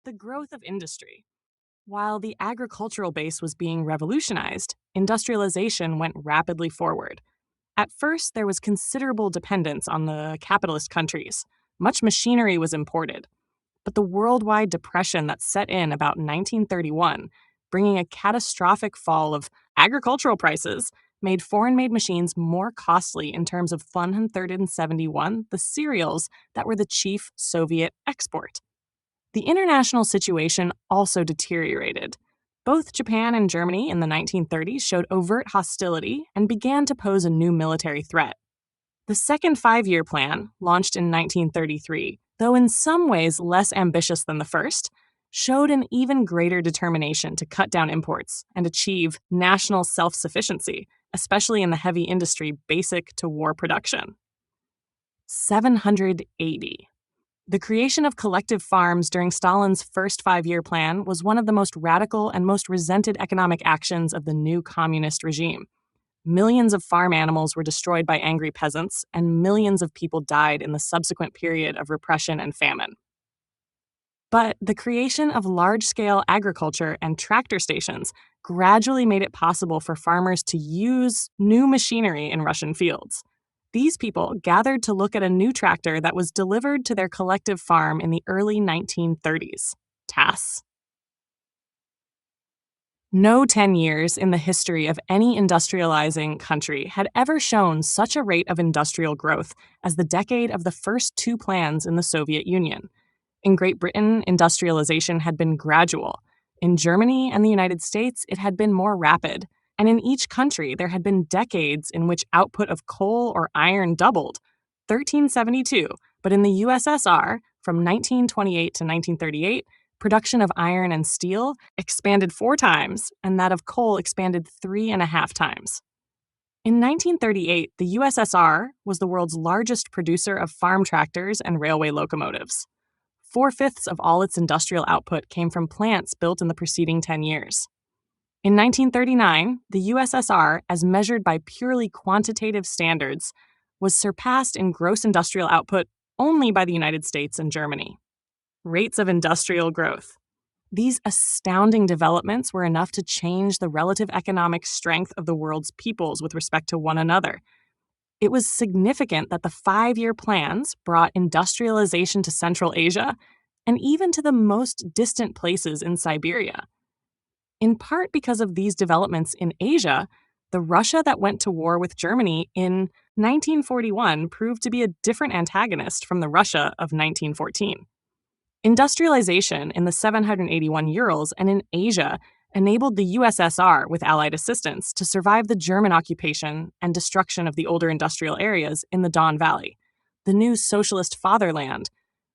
The growth of industry. While the agricultural base was being revolutionized, industrialization went rapidly forward. At first, there was considerable dependence on the capitalist countries. Much machinery was imported. But the worldwide depression that set in about 1931, bringing a catastrophic fall of agricultural prices, made foreign made machines more costly in terms of 171, the cereals that were the chief Soviet export. The international situation also deteriorated. Both Japan and Germany in the 1930s showed overt hostility and began to pose a new military threat. The second five-year plan, launched in 1933, though in some ways less ambitious than the first, showed an even greater determination to cut down imports and achieve national self-sufficiency, especially in the heavy industry basic to war production. 780. The creation of collective farms during Stalin's first five-year plan was one of the most radical and most resented economic actions of the new communist regime. Millions of farm animals were destroyed by angry peasants, and millions of people died in the subsequent period of repression and famine. But the creation of large-scale agriculture and tractor stations gradually made it possible for farmers to use new machinery in Russian fields. These people gathered to look at a new tractor that was delivered to their collective farm in the early 1930s, TASS. No 10 years in the history of any industrializing country had ever shown such a rate of industrial growth as the decade of the first two plans in the Soviet Union. In Great Britain, industrialization had been gradual. In Germany and the United States, it had been more rapid. And in each country, there had been decades in which output of coal or iron doubled. 1372, but in the USSR, from 1928 to 1938, production of iron and steel expanded 4 times, and that of coal expanded 3.5 times. In 1938, the USSR was the world's largest producer of farm tractors and railway locomotives. 4/5 of all its industrial output came from plants built in the preceding 10 years. In 1939, the USSR, as measured by purely quantitative standards, was surpassed in gross industrial output only by the United States and Germany. Rates of industrial growth. These astounding developments were enough to change the relative economic strength of the world's peoples with respect to one another. It was significant that the five-year plans brought industrialization to Central Asia and even to the most distant places in Siberia. In part because of these developments in Asia, the Russia that went to war with Germany in 1941 proved to be a different antagonist from the Russia of 1914. Industrialization in the 781 Urals and in Asia enabled the USSR, with Allied assistance, to survive the German occupation and destruction of the older industrial areas in the Don Valley. The new socialist fatherland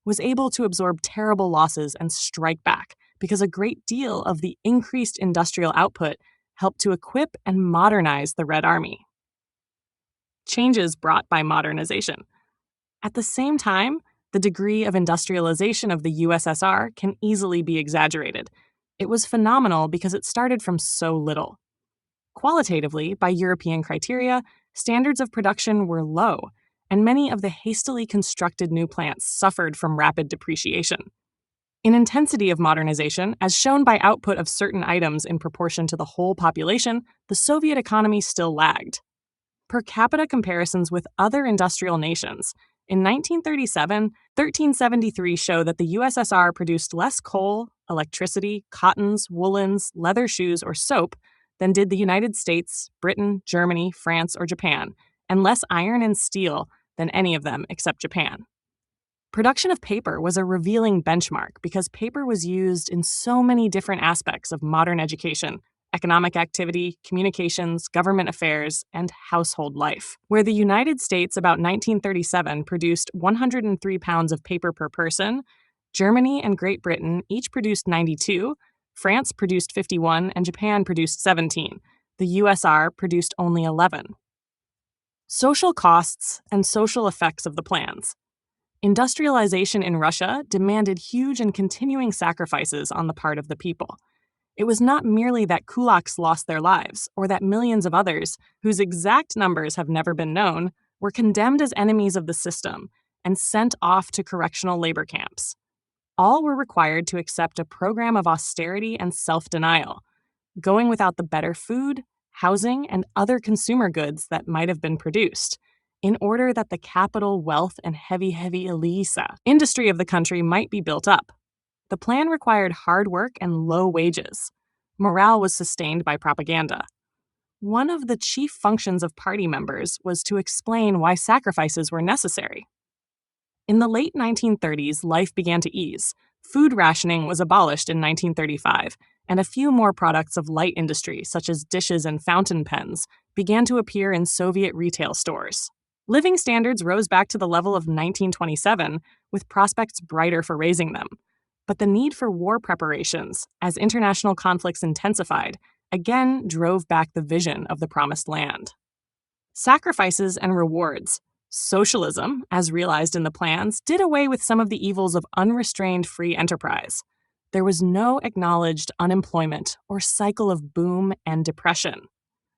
was able to absorb terrible losses and strike back because a great deal of the increased industrial output helped to equip and modernize the Red Army. Changes brought by modernization. At the same time, the degree of industrialization of the USSR can easily be exaggerated. It was phenomenal because it started from so little. Qualitatively, by European criteria, standards of production were low, and many of the hastily constructed new plants suffered from rapid depreciation. In intensity of modernization, as shown by output of certain items in proportion to the whole population, the Soviet economy still lagged. Per capita comparisons with other industrial nations, in 1937, 1373 show that the USSR produced less coal, electricity, cottons, woolens, leather shoes, or soap than did the United States, Britain, Germany, France, or Japan, and less iron and steel than any of them except Japan. Production of paper was a revealing benchmark because paper was used in so many different aspects of modern education, economic activity, communications, government affairs, and household life. Where the United States about 1937 produced 103 pounds of paper per person, Germany and Great Britain each produced 92, France produced 51, and Japan produced 17. The USR produced only 11. Social costs and social effects of the plans. Industrialization in Russia demanded huge and continuing sacrifices on the part of the people. It was not merely that kulaks lost their lives, or that millions of others, whose exact numbers have never been known, were condemned as enemies of the system and sent off to correctional labor camps. All were required to accept a program of austerity and self-denial, going without the better food, housing, and other consumer goods that might have been produced, in order that the capital, wealth, and heavy Elisa industry of the country might be built up. The plan required hard work and low wages. Morale was sustained by propaganda. One of the chief functions of party members was to explain why sacrifices were necessary. In the late 1930s, life began to ease. Food rationing was abolished in 1935, and a few more products of light industry, such as dishes and fountain pens, began to appear in Soviet retail stores. Living standards rose back to the level of 1927, with prospects brighter for raising them. But the need for war preparations, as international conflicts intensified, again drove back the vision of the promised land. Sacrifices and rewards. Socialism, as realized in the plans, did away with some of the evils of unrestrained free enterprise. There was no acknowledged unemployment or cycle of boom and depression.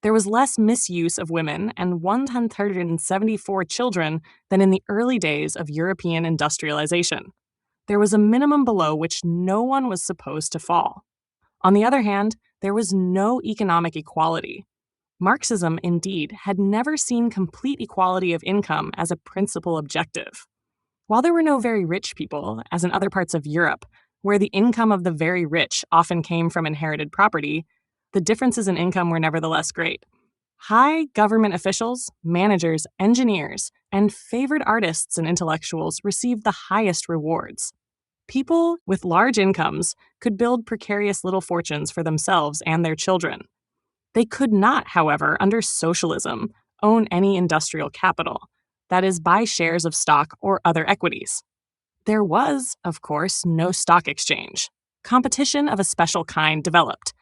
There was less misuse of women and 174 children than in the early days of European industrialization. There was a minimum below which no one was supposed to fall. On the other hand, there was no economic equality. Marxism, indeed, had never seen complete equality of income as a principal objective. While there were no very rich people, as in other parts of Europe, where the income of the very rich often came from inherited property, the differences in income were nevertheless great. High government officials, managers, engineers, and favored artists and intellectuals received the highest rewards. People with large incomes could build precarious little fortunes for themselves and their children. They could not, however, under socialism, own any industrial capital, that is, buy shares of stock or other equities. There was, of course, no stock exchange. Competition of a special kind developed.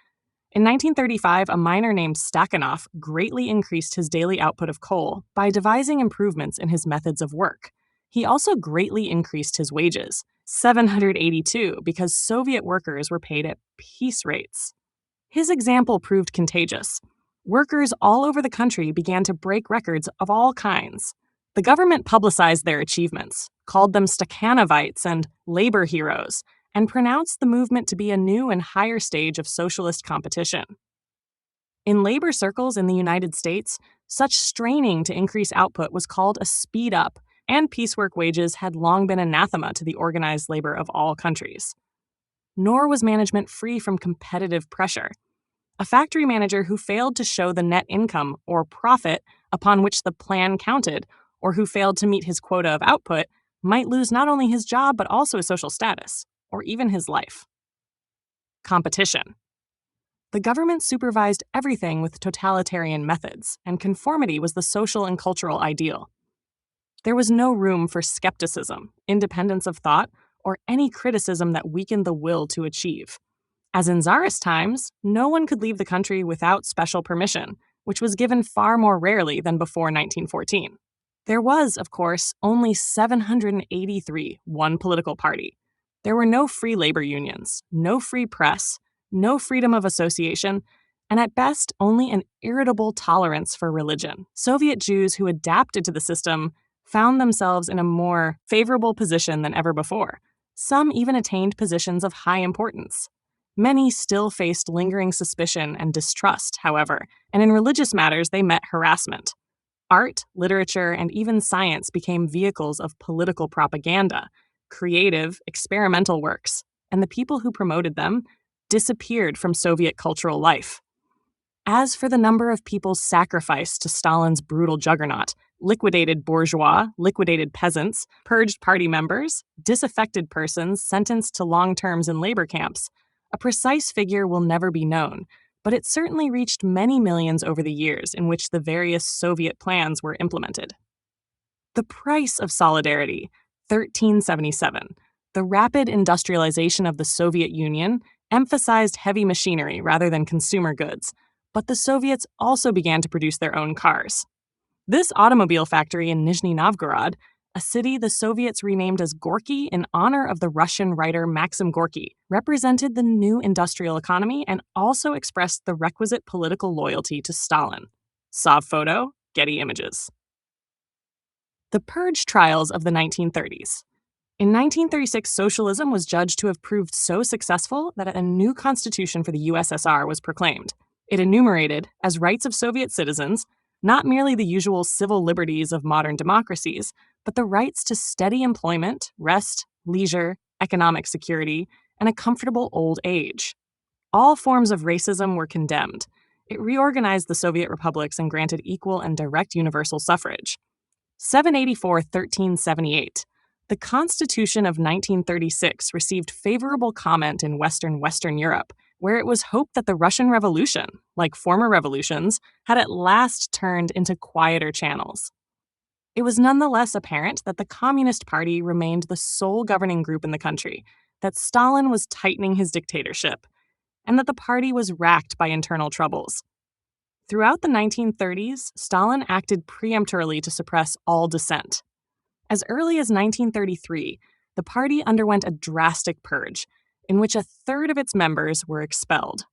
In 1935, a miner named Stakhanov greatly increased his daily output of coal by devising improvements in his methods of work. He also greatly increased his wages, 782, because Soviet workers were paid at piece rates. His example proved contagious. Workers all over the country began to break records of all kinds. The government publicized their achievements, called them Stakhanovites and labor heroes, and pronounced the movement to be a new and higher stage of socialist competition. In labor circles in the United States, such straining to increase output was called a speed up, and piecework wages had long been anathema to the organized labor of all countries. Nor was management free from competitive pressure. A factory manager who failed to show the net income or profit upon which the plan counted, or who failed to meet his quota of output, might lose not only his job but also his social status, or even his life. Competition. The government supervised everything with totalitarian methods, and conformity was the social and cultural ideal. There was no room for skepticism, independence of thought, or any criticism that weakened the will to achieve. As in Tsarist times, no one could leave the country without special permission, which was given far more rarely than before 1914. There was, of course, only 783 one political party. There were no free labor unions, no free press, no freedom of association, and at best, only an irritable tolerance for religion. Soviet Jews who adapted to the system found themselves in a more favorable position than ever before. Some even attained positions of high importance. Many still faced lingering suspicion and distrust, however, and in religious matters they met harassment. Art, literature, and even science became vehicles of political propaganda, creative, experimental works, and the people who promoted them disappeared from Soviet cultural life. As for the number of people sacrificed to Stalin's brutal juggernaut, liquidated bourgeois, liquidated peasants, purged party members, disaffected persons sentenced to long terms in labor camps, a precise figure will never be known, but it certainly reached many millions over the years in which the various Soviet plans were implemented. The price of solidarity, 1377, the rapid industrialization of the Soviet Union, emphasized heavy machinery rather than consumer goods, but the Soviets also began to produce their own cars. This automobile factory in Nizhny Novgorod, a city the Soviets renamed as Gorky in honor of the Russian writer Maxim Gorky, represented the new industrial economy and also expressed the requisite political loyalty to Stalin. Sovphoto, Getty Images. The Purge trials of the 1930s. In 1936, socialism was judged to have proved so successful that a new constitution for the USSR was proclaimed. It enumerated, as rights of Soviet citizens, not merely the usual civil liberties of modern democracies, but the rights to steady employment, rest, leisure, economic security, and a comfortable old age. All forms of racism were condemned. It reorganized the Soviet republics and granted equal and direct universal suffrage. 784-1378. The Constitution of 1936 received favorable comment in Western Europe, where it was hoped that the Russian Revolution, like former revolutions, had at last turned into quieter channels. It was nonetheless apparent that the Communist Party remained the sole governing group in the country, that Stalin was tightening his dictatorship, and that the party was racked by internal troubles. Throughout the 1930s, Stalin acted preemptorily to suppress all dissent. As early as 1933, the party underwent a drastic purge, in which a third of its members were expelled.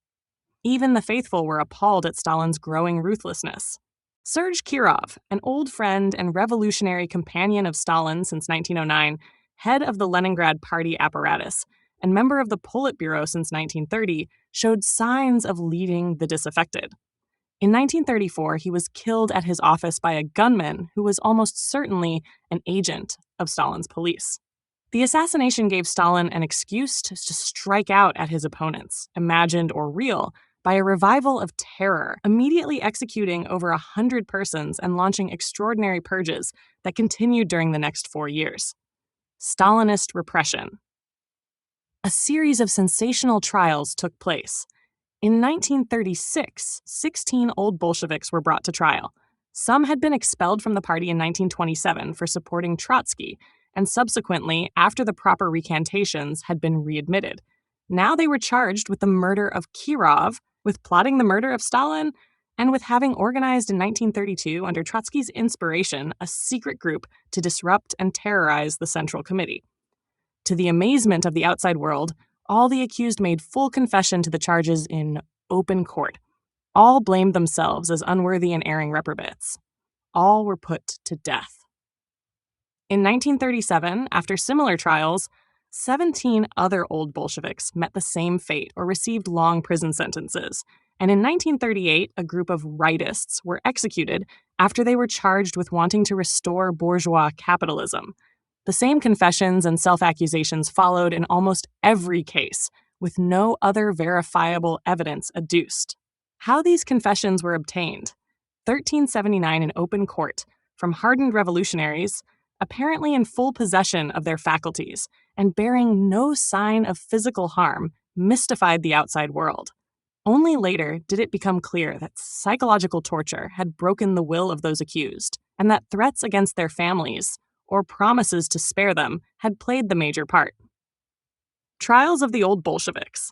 Even the faithful were appalled at Stalin's growing ruthlessness. Sergei Kirov, an old friend and revolutionary companion of Stalin since 1909, head of the Leningrad party apparatus, and member of the Politburo since 1930, showed signs of leading the disaffected. In 1934, he was killed at his office by a gunman who was almost certainly an agent of Stalin's police. The assassination gave Stalin an excuse to strike out at his opponents, imagined or real, by a revival of terror, immediately executing over 100 persons and launching extraordinary purges that continued during the next 4 years. Stalinist repression. A series of sensational trials took place. In 1936, 16 old Bolsheviks were brought to trial. Some had been expelled from the party in 1927 for supporting Trotsky, and subsequently, after the proper recantations, had been readmitted. Now they were charged with the murder of Kirov, with plotting the murder of Stalin, and with having organized in 1932, under Trotsky's inspiration, a secret group to disrupt and terrorize the Central Committee. To the amazement of the outside world, all the accused made full confession to the charges in open court. All blamed themselves as unworthy and erring reprobates. All were put to death. In 1937, after similar trials, 17 other old Bolsheviks met the same fate or received long prison sentences. And in 1938, a group of rightists were executed after they were charged with wanting to restore bourgeois capitalism. The same confessions and self-accusations followed in almost every case, with no other verifiable evidence adduced. How these confessions were obtained? 1379 in open court, from hardened revolutionaries, apparently in full possession of their faculties, and bearing no sign of physical harm, mystified the outside world. Only later did it become clear that psychological torture had broken the will of those accused, and that threats against their families, or promises to spare them, had played the major part. Trials of the old Bolsheviks.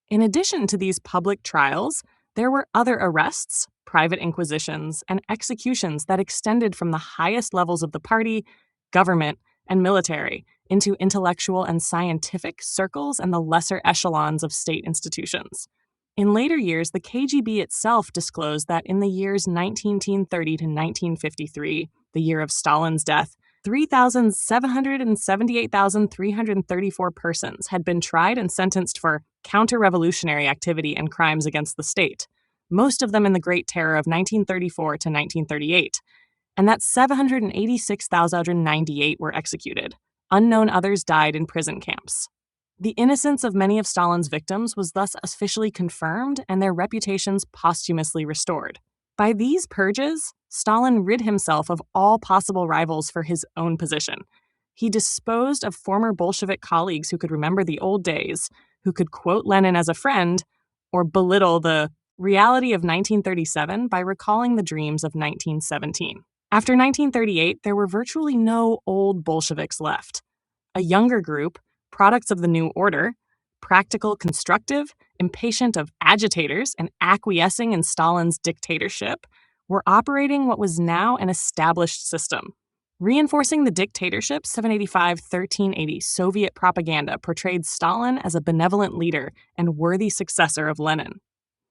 In addition to these public trials, there were other arrests, private inquisitions, and executions that extended from the highest levels of the party, government, and military into intellectual and scientific circles and the lesser echelons of state institutions. In later years, the KGB itself disclosed that in the years 1930 to 1953, the year of Stalin's death, 3,778,334 persons had been tried and sentenced for counter-revolutionary activity and crimes against the state, most of them in the Great Terror of 1934 to 1938, and that 786,098 were executed. Unknown others died in prison camps. The innocence of many of Stalin's victims was thus officially confirmed and their reputations posthumously restored. By these purges, Stalin rid himself of all possible rivals for his own position. He disposed of former Bolshevik colleagues who could remember the old days, who could quote Lenin as a friend, or belittle the reality of 1937 by recalling the dreams of 1917. After 1938, there were virtually no old Bolsheviks left. A younger group, products of the new order, practical, constructive, impatient of agitators, and acquiescing in Stalin's dictatorship, were operating what was now an established system. Reinforcing the dictatorship, 785-1380 Soviet propaganda portrayed Stalin as a benevolent leader and worthy successor of Lenin.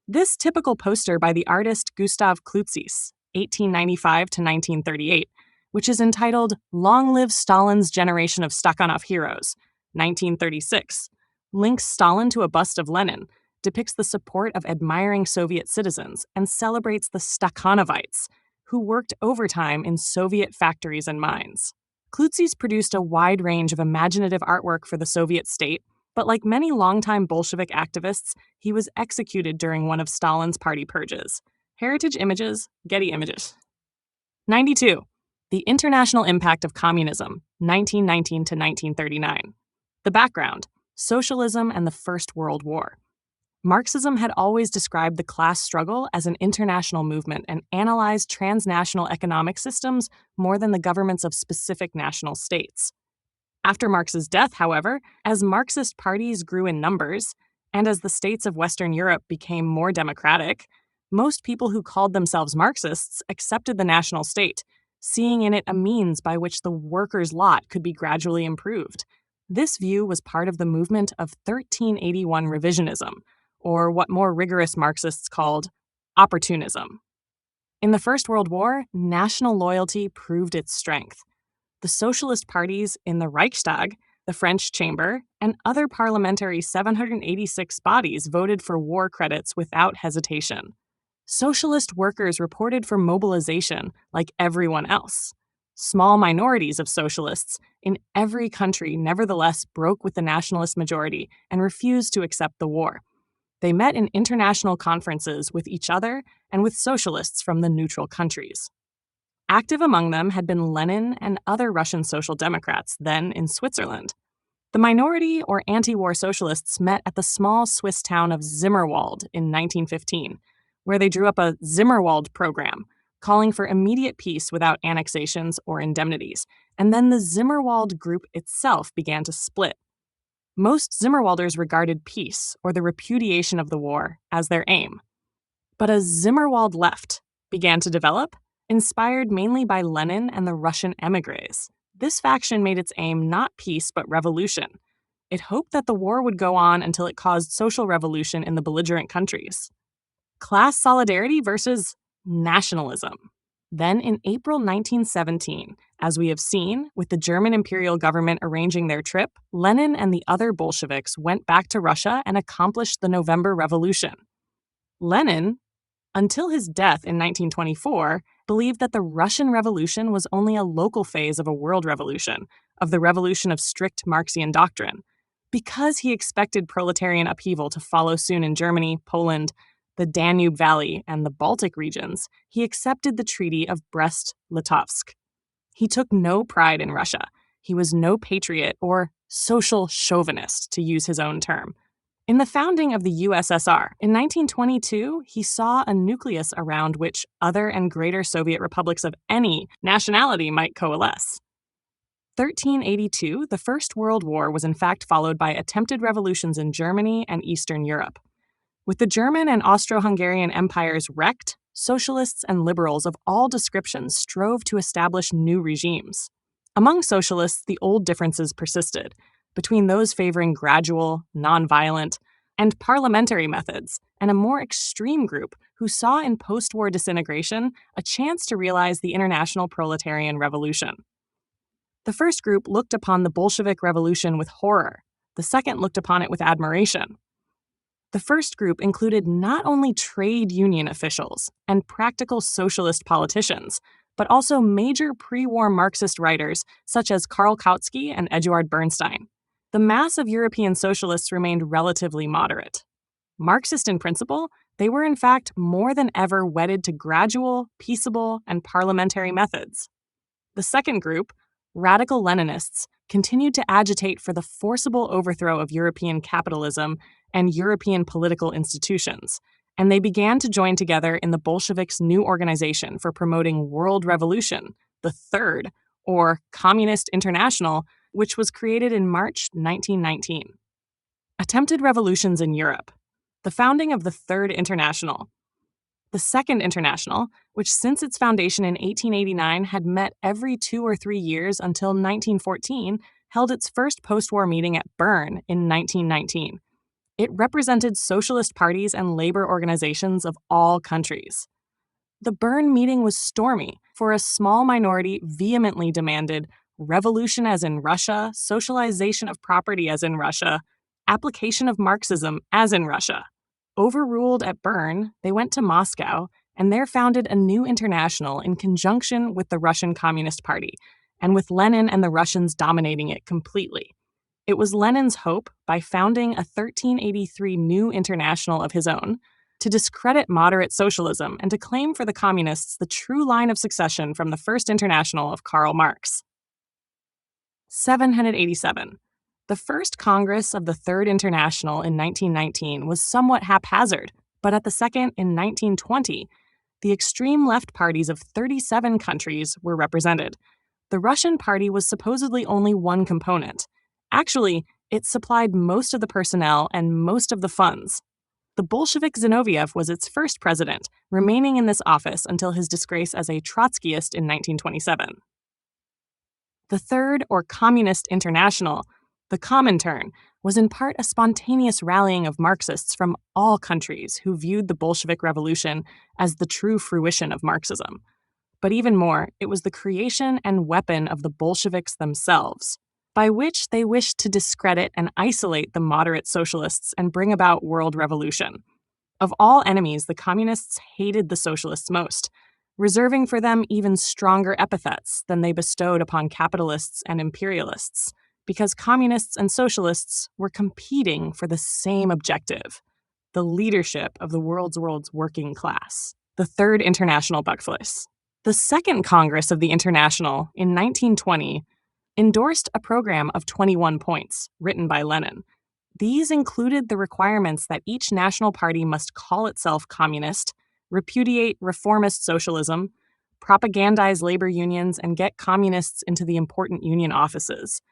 This typical poster by the artist Gustav Klutzis, 1895 to 1938, which is entitled Long Live Stalin's Generation of Stakhanov Heroes, 1936, links Stalin to a bust of Lenin, depicts the support of admiring Soviet citizens, and celebrates the Stakhanovites, who worked overtime in Soviet factories and mines. Klutsis produced a wide range of imaginative artwork for the Soviet state, but like many longtime Bolshevik activists, he was executed during one of Stalin's party purges. Heritage Images, Getty Images. 92. The International Impact of Communism, 1919 to 1939. The background: socialism and the First World War. Marxism had always described the class struggle as an international movement and analyzed transnational economic systems more than the governments of specific national states. After Marx's death, however, as Marxist parties grew in numbers, and as the states of Western Europe became more democratic, most people who called themselves Marxists accepted the national state, seeing in it a means by which the workers' lot could be gradually improved. This view was part of the movement of 1381 revisionism, or what more rigorous Marxists called opportunism. In the First World War, national loyalty proved its strength. The socialist parties in the Reichstag, the French Chamber, and other parliamentary 786 bodies voted for war credits without hesitation. Socialist workers reported for mobilization like everyone else. Small minorities of socialists in every country nevertheless broke with the nationalist majority and refused to accept the war. They met in international conferences with each other and with socialists from the neutral countries. Active among them had been Lenin and other Russian social democrats, then in Switzerland. The minority or anti-war socialists met at the small Swiss town of Zimmerwald in 1915, where they drew up a Zimmerwald program, calling for immediate peace without annexations or indemnities, and then the Zimmerwald group itself began to split. Most Zimmerwalders regarded peace, or the repudiation of the war, as their aim. But a Zimmerwald left began to develop, inspired mainly by Lenin and the Russian émigrés. This faction made its aim not peace but revolution. It hoped that the war would go on until it caused social revolution in the belligerent countries. Class solidarity versus nationalism. Then in April 1917, as we have seen, with the German imperial government arranging their trip, Lenin and the other Bolsheviks went back to Russia and accomplished the November Revolution. Lenin, until his death in 1924, believed that the Russian Revolution was only a local phase of a world revolution, of the revolution of strict Marxian doctrine. Because he expected proletarian upheaval to follow soon in Germany, Poland, the Danube Valley, and the Baltic regions, he accepted the Treaty of Brest-Litovsk. He took no pride in Russia. He was no patriot or social chauvinist, to use his own term. In the founding of the USSR, in 1922, he saw a nucleus around which other and greater Soviet republics of any nationality might coalesce. 1382, the First World War was in fact followed by attempted revolutions in Germany and Eastern Europe. With the German and Austro-Hungarian empires wrecked, socialists and liberals of all descriptions strove to establish new regimes. Among socialists, the old differences persisted, between those favoring gradual, nonviolent, and parliamentary methods, and a more extreme group who saw in post-war disintegration a chance to realize the international proletarian revolution. The first group looked upon the Bolshevik Revolution with horror. The second looked upon it with admiration. The first group included not only trade union officials and practical socialist politicians, but also major pre-war Marxist writers such as Karl Kautsky and Eduard Bernstein. The mass of European socialists remained relatively moderate. Marxist in principle, they were in fact more than ever wedded to gradual, peaceable, and parliamentary methods. The second group, radical Leninists, continued to agitate for the forcible overthrow of European capitalism and European political institutions, and they began to join together in the Bolsheviks' new organization for promoting World Revolution, the Third, or Communist International, which was created in March 1919. Attempted revolutions in Europe. The founding of the Third International. The Second International, which since its foundation in 1889 had met every 2 or 3 years until 1914, held its first post-war meeting at Bern in 1919. It represented socialist parties and labor organizations of all countries. The Bern meeting was stormy, for a small minority vehemently demanded revolution as in Russia, socialization of property as in Russia, application of Marxism as in Russia. Overruled at Bern, they went to Moscow and there founded a new international in conjunction with the Russian Communist Party, and with Lenin and the Russians dominating it completely. It was Lenin's hope, by founding a 1383 new international of his own, to discredit moderate socialism and to claim for the communists the true line of succession from the First International of Karl Marx. 787. The first Congress of the Third International in 1919 was somewhat haphazard, but at the second in 1920, the extreme left parties of 37 countries were represented. The Russian party was supposedly only one component. Actually, it supplied most of the personnel and most of the funds. The Bolshevik Zinoviev was its first president, remaining in this office until his disgrace as a Trotskyist in 1927. The Third, or Communist International, the Comintern, was in part a spontaneous rallying of Marxists from all countries who viewed the Bolshevik Revolution as the true fruition of Marxism. But even more, it was the creation and weapon of the Bolsheviks themselves, by which they wished to discredit and isolate the moderate socialists and bring about world revolution. Of all enemies, the communists hated the socialists most, reserving for them even stronger epithets than they bestowed upon capitalists and imperialists, because communists and socialists were competing for the same objective: the leadership of the world's working class. The Third International Buckfliss. The Second Congress of the International, in 1920, endorsed a program of 21 points, written by Lenin. These included the requirements that each national party must call itself communist, repudiate reformist socialism, propagandize labor unions and get communists into the important union offices,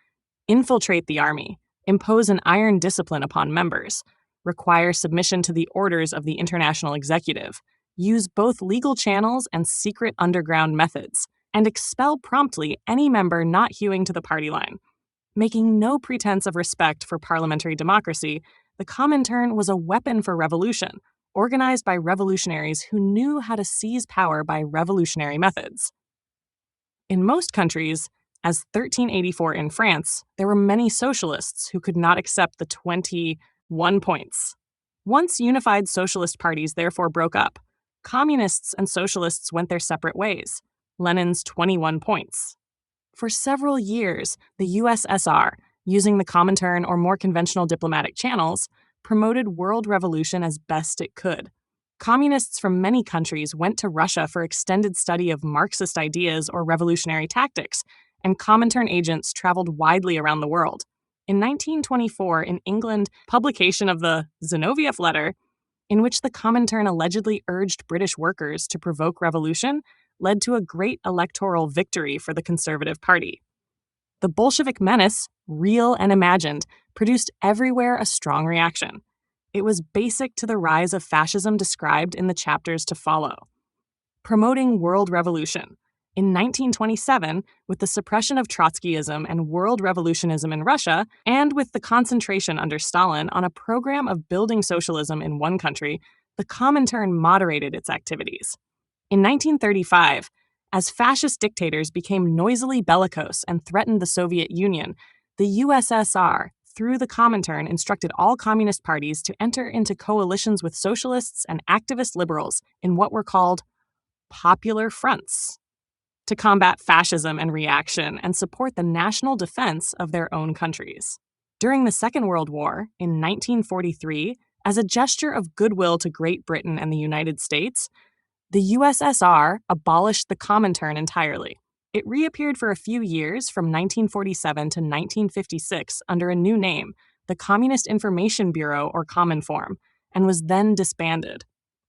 infiltrate the army, impose an iron discipline upon members, require submission to the orders of the international executive, use both legal channels and secret underground methods, and expel promptly any member not hewing to the party line. Making no pretense of respect for parliamentary democracy, the Comintern was a weapon for revolution, organized by revolutionaries who knew how to seize power by revolutionary methods. In most countries, as 1384 in France, there were many socialists who could not accept the 21 points. Once unified socialist parties therefore broke up, communists and socialists went their separate ways. Lenin's 21 points. For several years, the USSR, using the Comintern or more conventional diplomatic channels, promoted world revolution as best it could. Communists from many countries went to Russia for extended study of Marxist ideas or revolutionary tactics, and Comintern agents traveled widely around the world. In 1924, in England, publication of the Zinoviev Letter, in which the Comintern allegedly urged British workers to provoke revolution, led to a great electoral victory for the Conservative Party. The Bolshevik menace, real and imagined, produced everywhere a strong reaction. It was basic to the rise of fascism described in the chapters to follow. Promoting world revolution. In 1927, with the suppression of Trotskyism and world revolutionism in Russia, and with the concentration under Stalin on a program of building socialism in one country, the Comintern moderated its activities. In 1935, as fascist dictators became noisily bellicose and threatened the Soviet Union, the USSR, through the Comintern, instructed all communist parties to enter into coalitions with socialists and activist liberals in what were called popular fronts, to combat fascism and reaction and support the national defense of their own countries. During the Second World War, in 1943, as a gesture of goodwill to Great Britain and the United States, the USSR abolished the Comintern entirely. It reappeared for a few years from 1947 to 1956 under a new name, the Communist Information Bureau or Cominform, and was then disbanded.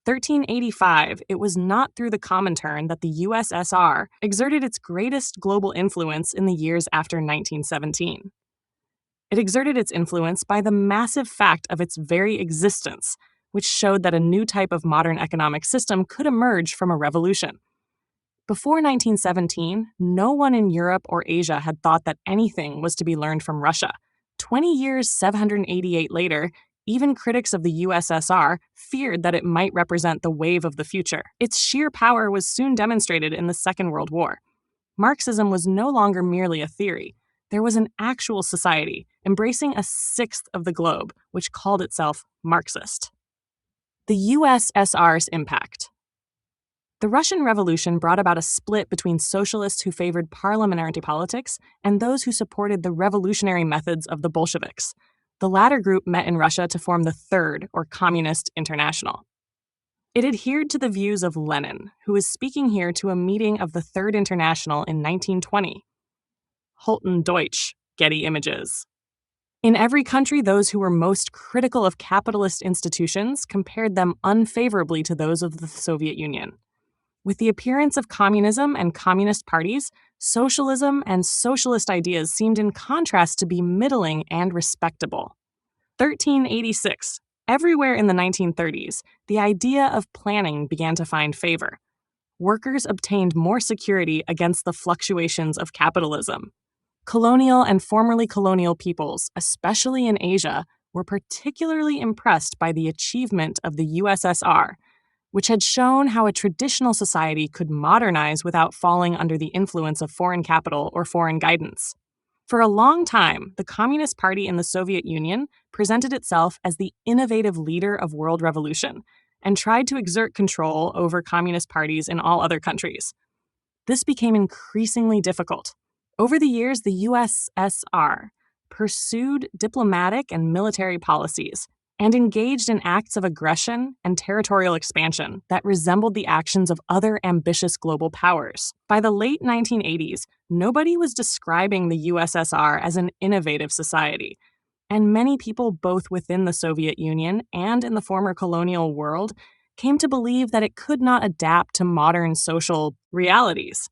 1385, it was not through the Comintern that the USSR exerted its greatest global influence in the years after 1917. It exerted its influence by the massive fact of its very existence, which showed that a new type of modern economic system could emerge from a revolution. Before 1917, no one in Europe or Asia had thought that anything was to be learned from Russia. 20 years, 788 later, Even critics of the USSR feared that it might represent the wave of the future. Its sheer power was soon demonstrated in the Second World War. Marxism was no longer merely a theory. There was an actual society, embracing a sixth of the globe, which called itself Marxist. The USSR's impact. The Russian Revolution brought about a split between socialists who favored parliamentary politics and those who supported the revolutionary methods of the Bolsheviks. The latter group met in Russia to form the Third, or Communist International. It adhered to the views of Lenin, who was speaking here to a meeting of the Third International in 1920. Holten Deutsch, Getty Images. In every country, those who were most critical of capitalist institutions compared them unfavorably to those of the Soviet Union. With the appearance of communism and communist parties, socialism and socialist ideas seemed in contrast to be middling and respectable. 1386. Everywhere in the 1930s, the idea of planning began to find favor. Workers obtained more security against the fluctuations of capitalism. Colonial and formerly colonial peoples, especially in Asia, were particularly impressed by the achievement of the USSR, which had shown how a traditional society could modernize without falling under the influence of foreign capital or foreign guidance. For a long time, the Communist Party in the Soviet Union presented itself as the innovative leader of world revolution and tried to exert control over communist parties in all other countries. This became increasingly difficult. Over the years, the USSR pursued diplomatic and military policies and engaged in acts of aggression and territorial expansion that resembled the actions of other ambitious global powers. By the late 1980s, nobody was describing the USSR as an innovative society, and many people both within the Soviet Union and in the former colonial world came to believe that it could not adapt to modern social realities.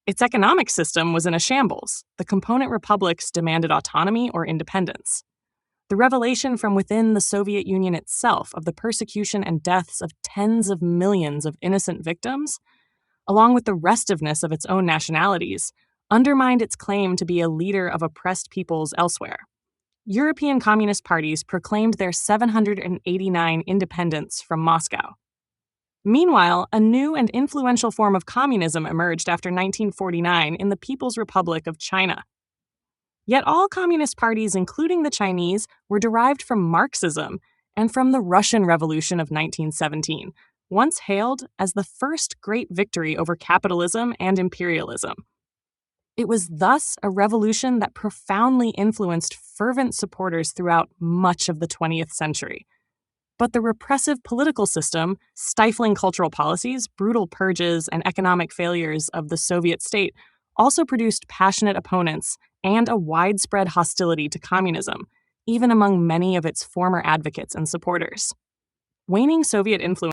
Its economic system was in a shambles. The component republics demanded autonomy or independence. The revelation from within the Soviet Union itself of the persecution and deaths of tens of millions of innocent victims, along with the restiveness of its own nationalities, undermined its claim to be a leader of oppressed peoples elsewhere. European communist parties proclaimed their 789 independence from Moscow. Meanwhile, a new and influential form of communism emerged after 1949 in the People's Republic of China. Yet all communist parties, including the Chinese, were derived from Marxism and from the Russian Revolution of 1917, once hailed as the first great victory over capitalism and imperialism. It was thus a revolution that profoundly influenced fervent supporters throughout much of the 20th century. But the repressive political system, stifling cultural policies, brutal purges, and economic failures of the Soviet state also produced passionate opponents and a widespread hostility to communism, even among many of its former advocates and supporters. Waning Soviet influence